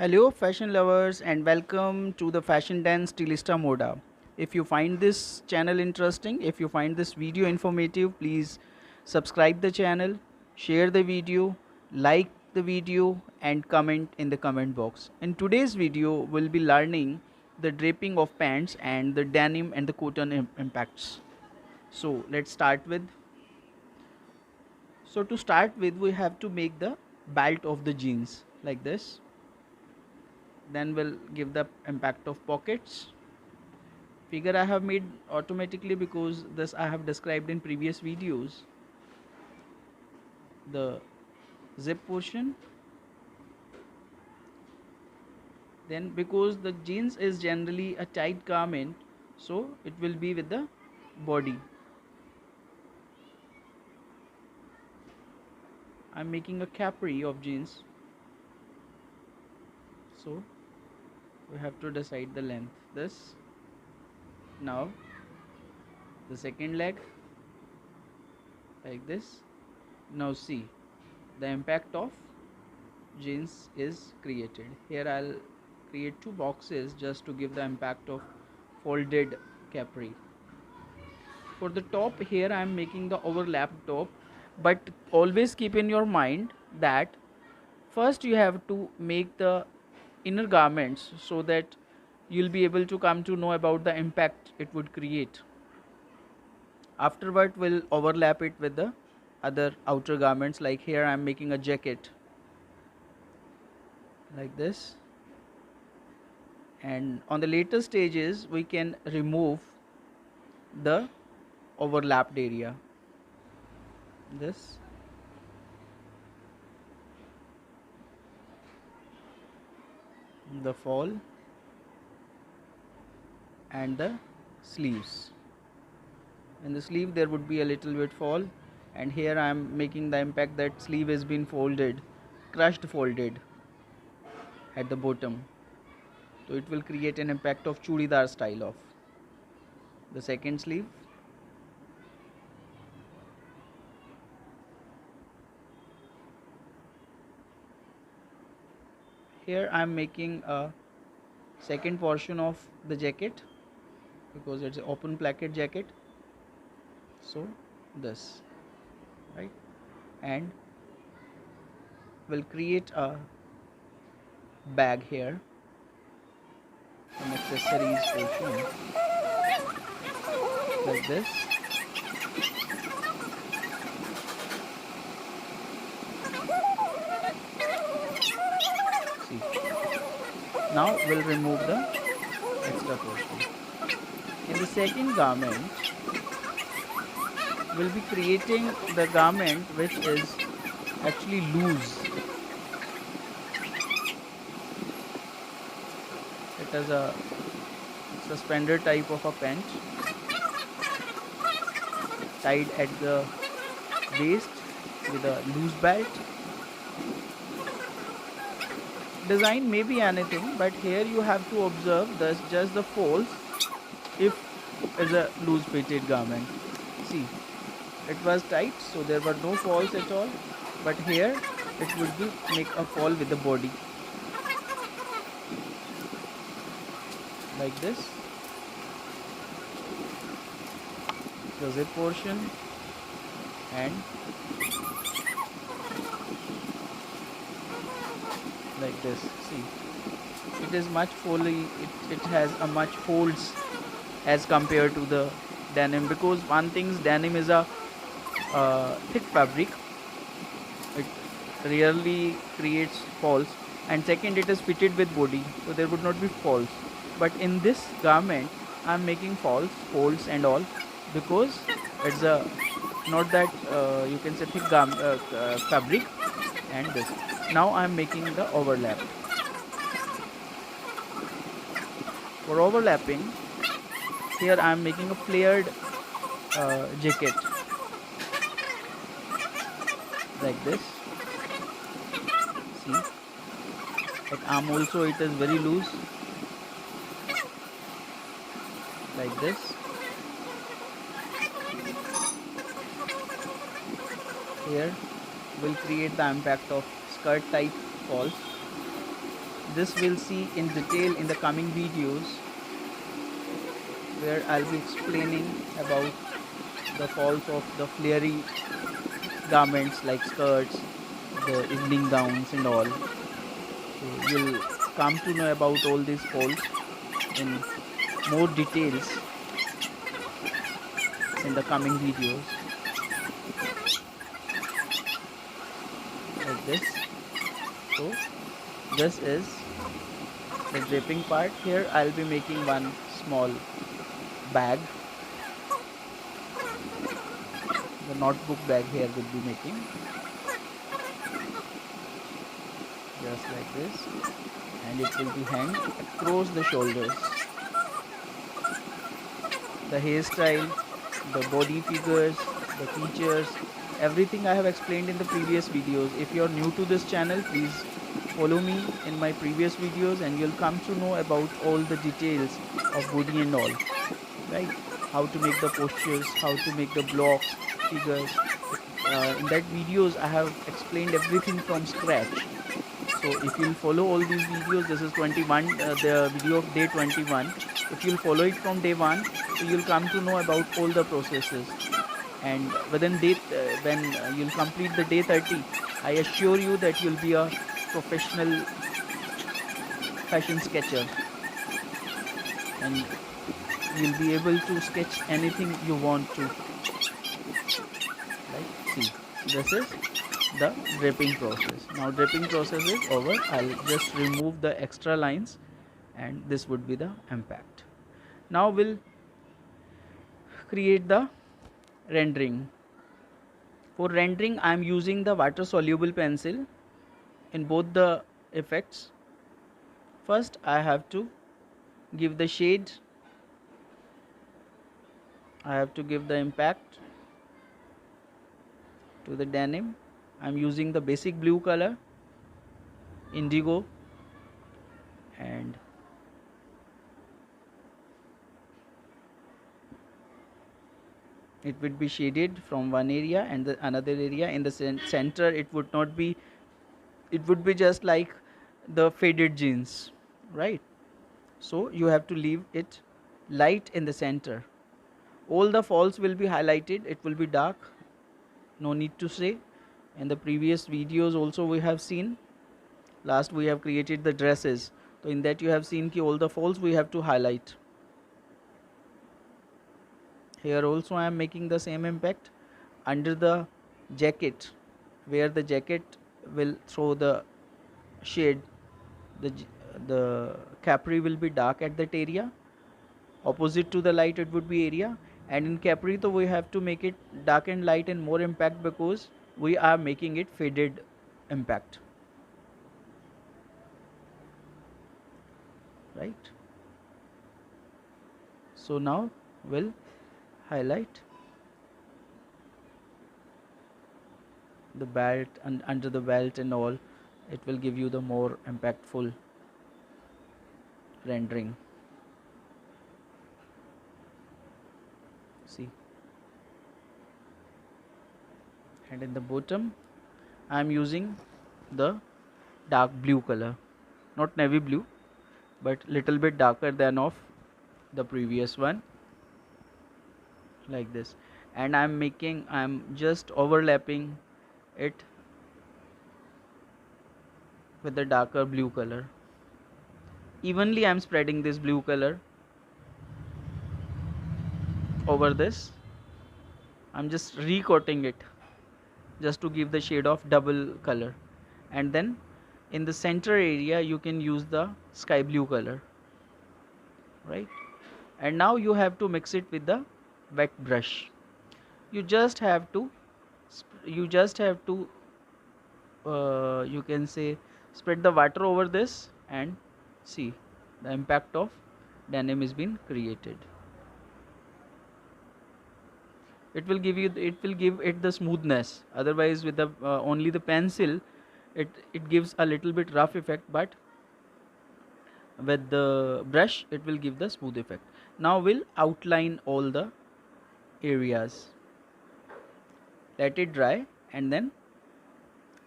Hello, fashion lovers, and welcome to the Fashion Dance Stylista Moda. If you find this channel interesting, if you find this video informative, please subscribe the channel, share the video, like the video, and comment in the comment box. In today's video, we'll be learning the draping of pants and the denim and the cotton impacts. So let's start with. So to start with, we have to make the belt of the jeans like this. Then we'll give the impact of pockets. Figure I have made automatically because this I have described in previous videos. The zip portion. Then because the jeans is generally a tight garment, so it will be with the body. I'm making a capri of jeans, so we have to decide the length. This. Now the second leg like this. Now see, the impact of jeans is created. Here I'll create two boxes just to give the impact of folded capri. For the top, here I am making the overlap top, but always keep in your mind that first you have to make the inner garments so that you'll be able to come to know about the impact it would create. Afterward, we'll overlap it with the other outer garments. Like here I am making a jacket like this, and on the later stages we can remove the overlapped area. This. The fall and the sleeves. In the sleeve there would be a little bit fall, and here I am making the impact that sleeve has been folded, crushed folded at the bottom, so it will create an impact of chudidar style of the second sleeve. Here I am making a second portion of the jacket because it's an open placket jacket, so this, right, and we'll create a bag here, some accessories portion like this. See, now we'll remove the extra portion. In the second garment, we'll be creating the garment which is actually loose. It is a suspender type of a pant tied at the waist with a loose belt. Design may be anything, but here you have to observe this just the folds if it's a loose fitted garment. See, it was tight, so there were no falls at all, but here it would be make a fall with the body like this. The zip portion and like this. See, it is much folly, it has a much folds as compared to the denim, because one thing is denim is a thick fabric, it rarely creates falls, and second it is fitted with body, so there would not be falls. But in this garment I am making falls, folds and all, because it's a not that you can say thick fabric. And this, now I am making the overlap. For overlapping, here I am making a flared jacket like this. See, at arm also it is very loose like this. Here will create the impact of skirt type falls. this we'll see in detail in the coming videos, where I'll be explaining about the falls of the flary garments like skirts, the evening gowns and all. So you'll come to know about all these falls in more details in the coming videos, like this. So this is the draping part. Here I'll be making one small bag, the notebook bag here will be making, just like this, and it will be hanged across the shoulders. The hairstyle, the body figures, the features, everything I have explained in the previous videos. If you are new to this channel, please follow me in my previous videos and you'll come to know about all the details of body and all, right? How to make the postures, how to make the blocks, figures. In that videos I have explained everything from scratch. So if you'll follow all these videos, this is 21, the video of day 21. If you'll follow it from day 1, so you'll come to know about all the processes. And within day, when you'll complete the day 30, I assure you that you'll be a professional fashion sketcher. And you'll be able to sketch anything you want to. Like, see, this is the draping process. Now draping process is over. I'll just remove the extra lines and this would be the impact. Now we'll create the rendering. For rendering I am using the water soluble pencil in both the effects. First I have to give the shade, I have to give the impact to the denim. I am using the basic blue color, indigo, and it would be shaded from one area and the another area. In the center it would not be, it would be just like the faded jeans, right? So you have to leave it light in the center. All the falls will be highlighted, it will be dark, no need to say. In the previous videos also we have seen, last we have created the dresses, so in that you have seen ki all the falls we have to highlight. Here also I am making the same impact under the jacket, where the jacket will throw the shade, the capri will be dark at that area, opposite to the light it would be area, and in capri so we have to make it dark and light and more impact because we are making it faded impact, right? So now we'll highlight the belt and under the belt and all, it will give you the more impactful rendering. See, and in the bottom I am using the dark blue color, not navy blue but little bit darker than of the previous one, like this. And I'm just overlapping it with the darker blue color. Evenly I'm spreading this blue color over this. I'm just recoating it just to give the shade of double color, and then in the center area you can use the sky blue color, right? And now you have to mix it with the wet brush. You just have to you can say spread the water over this and see the impact of denim is being created. It will give it the smoothness, otherwise with the only the pencil it gives a little bit rough effect, but with the brush it will give the smooth effect. Now we'll outline all the areas, let it dry and then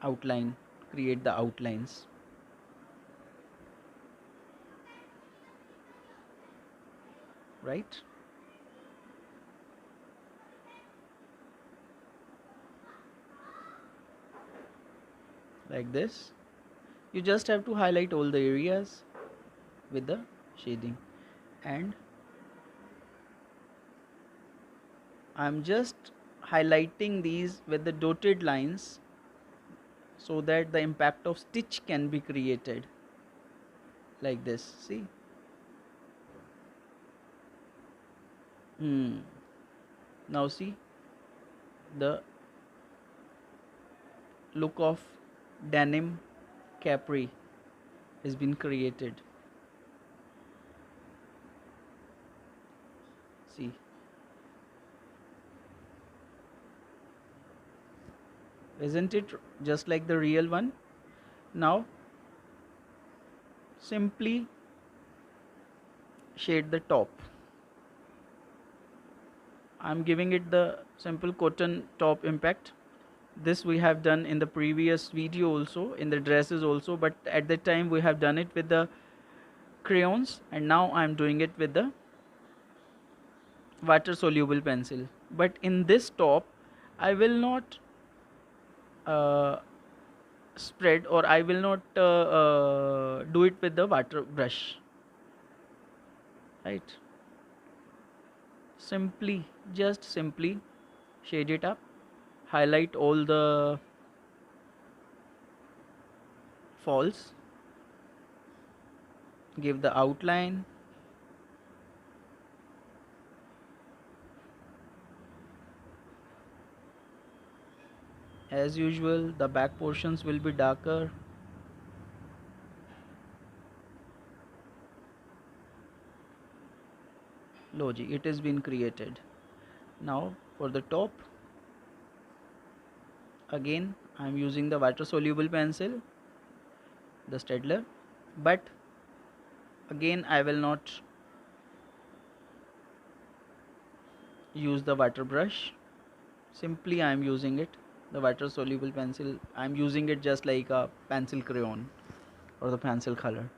outline, create the outlines. right? Like this. You just have to highlight all the areas with the shading, and I'm just highlighting these with the dotted lines so that the impact of stitch can be created like this. See? Now see, the look of denim capri has been created. See, isn't it just like the real one? Now simply shade the top. I'm giving it the simple cotton top impact. This we have done in the previous video also, in the dresses also, but at that time we have done it with the crayons, and now I'm doing it with the water soluble pencil. But in this top I will not uh, spread, or I will not do it with the water brush, right? Simply, just simply shade it up, highlight all the falls, give the outline, as usual the back portions will be darker. Logi, it has been created. Now for the top, again I'm using the water soluble pencil, the Staedtler, but again I will not use the water brush. Simply I am using it, the water soluble pencil, I am using it just like a pencil crayon or the pencil color.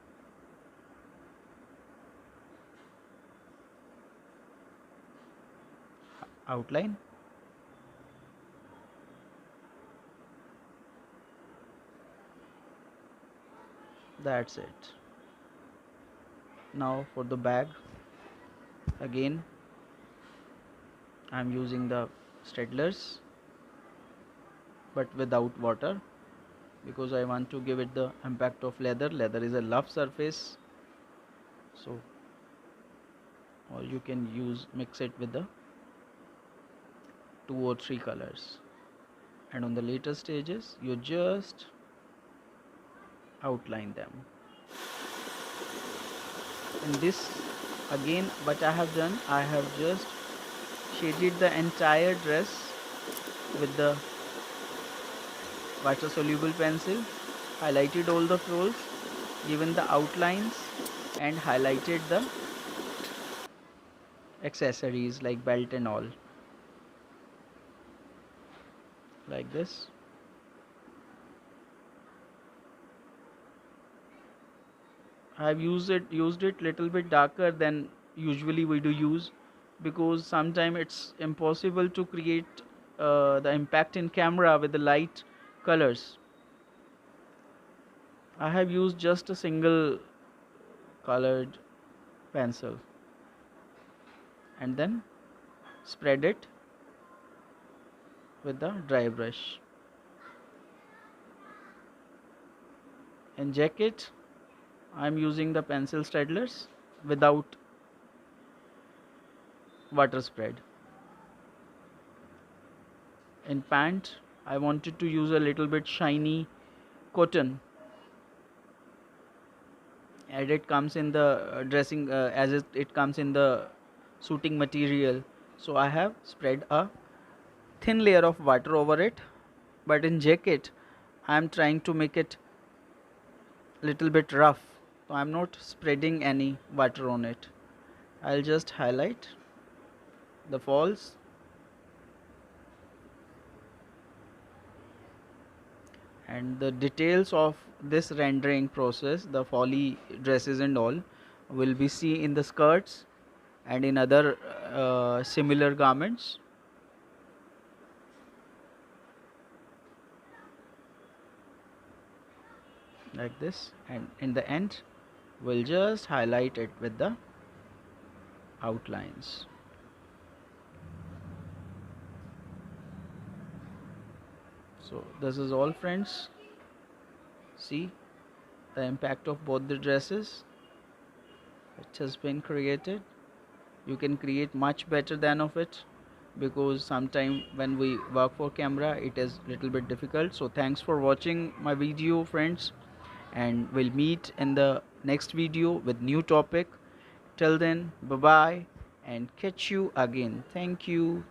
Outline, that's it. Now for the bag, again I am using the Staedtlers but without water, because I want to give it the impact of leather. Leather is a rough surface, so, or you can use mix it with the 2 or 3 colors, and on the later stages you just outline them. In this, again what I have done, I have just shaded the entire dress with the water soluble pencil, highlighted all the folds, given the outlines, and highlighted the accessories like belt and all, like this. I have used it little bit darker than usually we do use, because sometimes it's impossible to create the impact in camera with the light colors. I have used just a single colored pencil and then spread it with the dry brush. In jacket, I am using the pencil Staedtlers without water spread. In pant, I wanted to use a little bit shiny cotton, as it comes in the dressing, it comes in the suiting material. So I have spread a thin layer of water over it, but in jacket I am trying to make it little bit rough, so I'm not spreading any water on it. I'll just highlight the falls, and the details of this rendering process, the folly dresses and all, will be seen in the skirts and in other similar garments. Like this, and in the end we'll just highlight it with the outlines. So this is all, friends. See the impact of both the dresses which has been created. You can create much better than of it, because sometime when we work for camera it is little bit difficult. So thanks for watching my video, friends, and we'll meet in the next video with new topic. Till then, bye bye, and catch you again. Thank you.